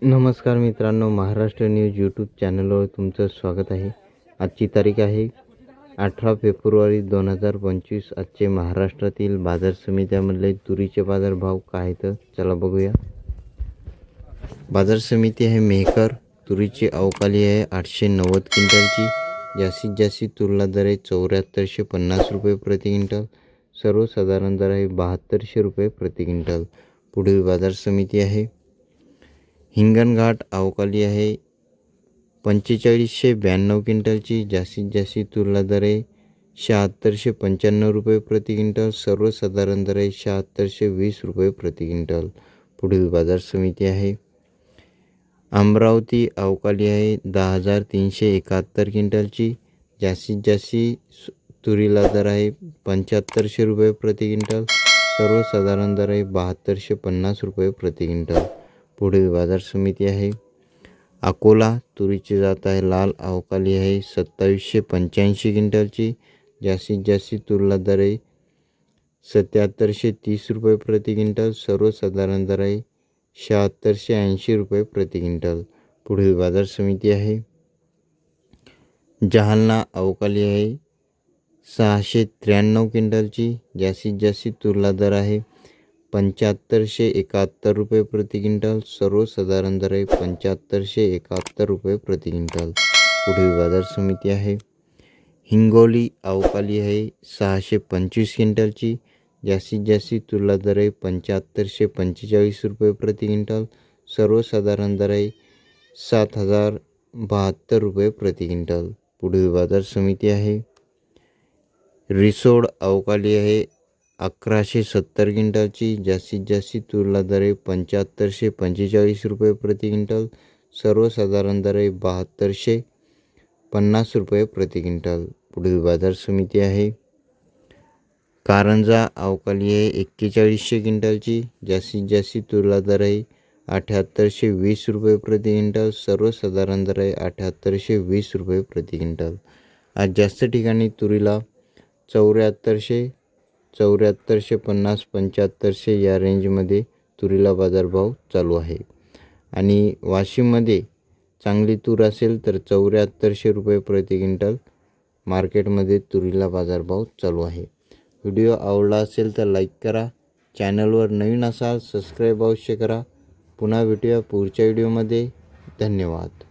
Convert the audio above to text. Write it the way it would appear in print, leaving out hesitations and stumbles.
नमस्कार मित्रांनो, Maharashtra news YouTube चॅनलवर तुमचं स्वागत आहे। आजची तारीख आहे 18 फेब्रुवारी 2025। आजचे महाराष्ट्रातील बाजार समित्यांमधले तुरीचे बाजारभाव काय आहेत चला बघूया। बाजार समिती आहे मेहकर, तुरीची अवकाली आहे 890 क्विंटलची। जास्तीत जास्त तुरला दर आहे 7450 रुपये प्रति क्विंटल। सर्वसाधारण दर आहे 7200 रुपये प्रति क्विंटल। पुढील बाजार समिती आहे हिंगणघाट, अवकाली आहे 4592 क्विंटलची। जास्तीत जास्त तुरला दर आहे 7695 रुपये प्रति क्विंटल। सर्वसाधारण दर आहे 7620 रुपये प्रति क्विंटल। पुढील बाजार समिती आहे अमरावती, अवकाली आहे 10371 क्विंटलची। जास्तीत जास्त तुरीला दर आहे 7500 रुपये प्रति क्विंटल। सर्वसाधारण दर आहे 7250 रुपये प्रति क्विंटल। पुढील बाजार समिती आहे अकोला, तुरीची जात आहे लाल, अवकाली आहे 2785 क्विंटलची। जास्तीत जास्त तुरला दर आहे 7730 रुपये प्रति क्विंटल। सर्वसाधारण दर आहे 7680 रुपये प्रति क्विंटल। पुढील बाजार समिती आहे जालना, अवकाली आहे 693 क्विंटलची। जास्तीत जास्त तुरला दर आहे 7571 रुपये प्रति क्विंटल। सर्वसाधारण दर आहे 7571 रुपये प्रति क्विंटल। पुढील बाजार समिती आहे हिंगोली, अवकाली आहे 625 क्विंटलची। जास्तीत जास्त तुरला दर आहे 7545 रुपये प्रति क्विंटल। सर्वसाधारण दर आहे 7072 रुपये प्रति क्विंटल। पुढील बाजार समिती आहे रिसोड, अवकाली आहे 1170 क्विंटलची। जास्तीत जास्त तुरला दर आहे 7545 रुपये प्रति क्विंटल। सर्वसाधारण दर आहे 7250 रुपये प्रति क्विंटल। पुढील बाजार समिती आहे कारंजा, अवकाली आहे 4100 क्विंटलची। जास्तीत जास्त तुरला दर आहे 7820 रुपये प्रति क्विंटल। सर्वसाधारण दर आहे 7820 रुपये प्रति क्विंटल। आज जास्त ठिकाणी तुरीला 7400, 7450, 7500 या रेंजमध्ये तुरीला बाजारभाव चालू आहे। आणि वाशिममध्ये चांगली तूर असेल तर 7400 रुपये प्रति क्विंटल मार्केटमध्ये तुरीला बाजारभाव चालू आहे। व्हिडिओ आवडला असेल तर लाईक करा, चॅनलवर नवीन असाल सबस्क्राईब अवश्य करा। पुन्हा भेटूया पुढच्या व्हिडिओमध्ये। धन्यवाद।